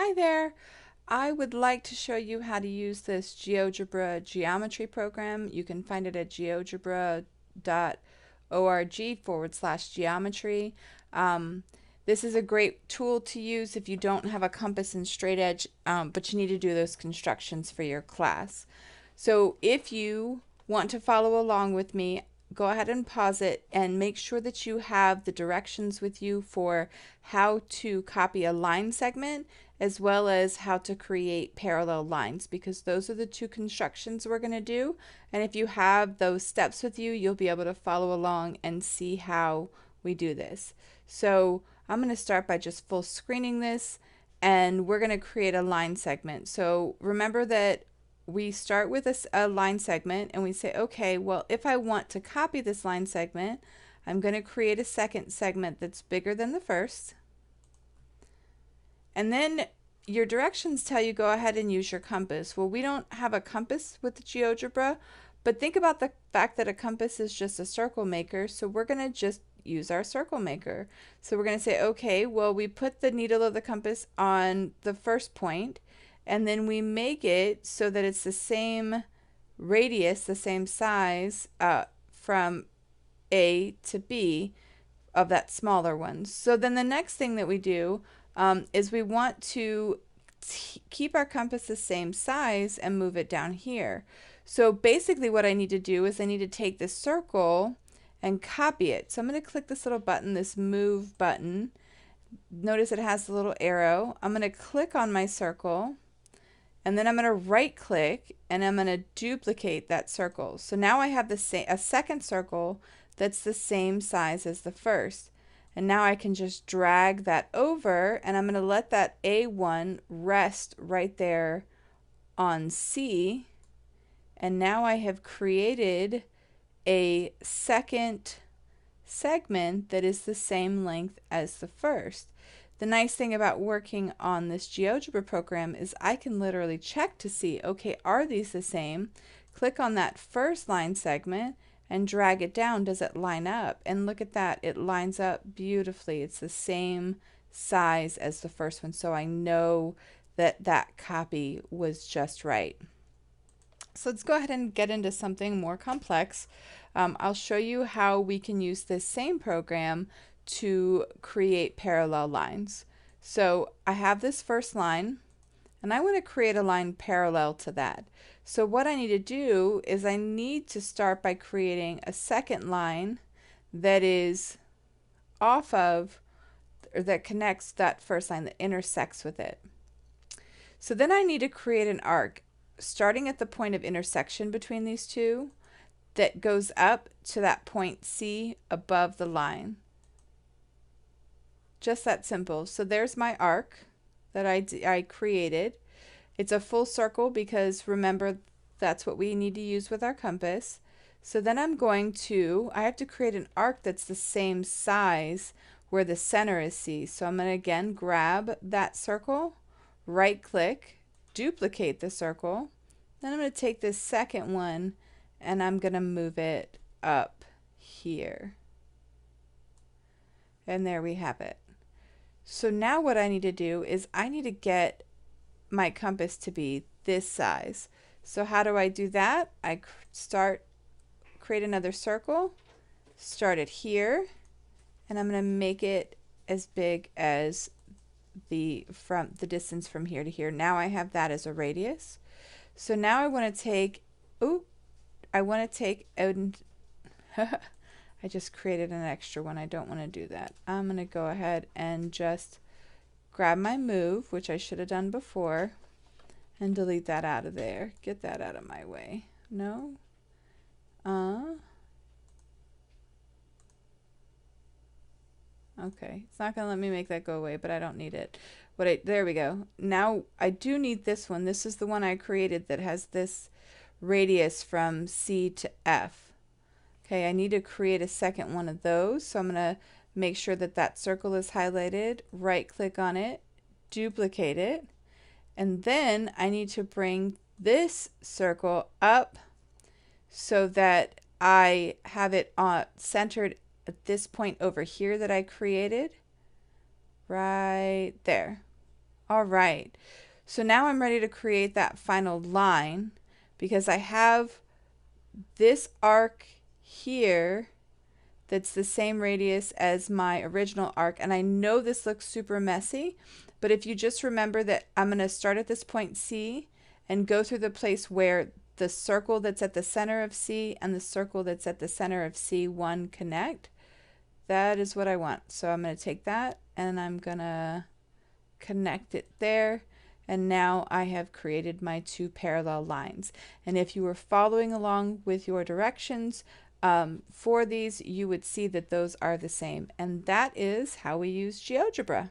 Hi there. I would like to show you how to use this GeoGebra geometry program. You can find it at geogebra.org/geometry. This is a great tool to use if you don't have a compass and straight edge, but you need to do those constructions for your class. So if you want to follow along with me, go ahead and pause it and make sure that you have the directions with you for how to copy a line segment as well as how to create parallel lines, because those are the two constructions we're going to do. And if you have those steps with you, you'll be able to follow along and see how we do this. So I'm going to start by just full screening this, and we're going to create a line segment. So remember that we start with a line segment and we say, okay, well, if I want to copy this line segment, I'm going to create a second segment that's bigger than the first. And then your directions tell you go ahead and use your compass. Well, we don't have a compass with the GeoGebra, but think about the fact that a compass is just a circle maker, so we're going to just use our circle maker. So we're going to say, okay, well, we put the needle of the compass on the first point, and then we make it so that it's the same radius, the same size from A to B of that smaller one. So then the next thing that we do is we want to keep our compass the same size and move it down here. So basically what I need to do is I need to take this circle and copy it. So I'm going to click this little button, this move button. Notice it has the little arrow. I'm going to click on my circle, and then I'm going to right click and I'm going to duplicate that circle. So now I have a second circle that's the same size as the first. And now I can just drag that over, and I'm going to let that A1 rest right there on C. And now I have created a second segment that is the same length as the first. The nice thing about working on this GeoGebra program is I can literally check to see, okay, are these the same? Click on that first line segment and drag it down. Does it line up? And look at that, it lines up beautifully. It's the same size as the first one, so I know that that copy was just right. So let's go ahead and get into something more complex. I'll show you how we can use this same program to create parallel lines. So I have this first line, and I want to create a line parallel to that. So what I need to do is I need to start by creating a second line that is off of, or that connects that first line, that intersects with it. So then I need to create an arc starting at the point of intersection between these two that goes up to that point C above the line. Just that simple. So there's my arc that I created. It's a full circle because remember, that's what we need to use with our compass. So then I have to create an arc that's the same size where the center is C. So I'm going to again grab that circle, right click, duplicate the circle. Then I'm going to take this second one and I'm going to move it up here. And there we have it. So now what I need to do is I need to get my compass to be this size. So how do I do that? I create another circle, start it here, and I'm going to make it as big as the distance from here to here. Now I have that as a radius. So now I want to take, I just created an extra one. I don't want to do that. I'm going to go ahead and just grab my move, which I should have done before, and delete that out of there. Get that out of my way. No? Okay, it's not going to let me make that go away, but I don't need it. There we go. Now I do need this one. This is the one I created that has this radius from C to F. Okay, I need to create a second one of those, so I'm going to make sure that that circle is highlighted, right click on it, duplicate it, and then I need to bring this circle up so that I have it centered at this point over here that I created, right there. All right. So now I'm ready to create that final line because I have this arc here that's the same radius as my original arc. And I know this looks super messy, but if you just remember that I'm going to start at this point C and go through the place where the circle that's at the center of C and the circle that's at the center of C1 connect, that is what I want. So I'm going to take that and I'm going to connect it there. And now I have created my two parallel lines. And if you were following along with your directions for these, you would see that those are the same. And that is how we use GeoGebra.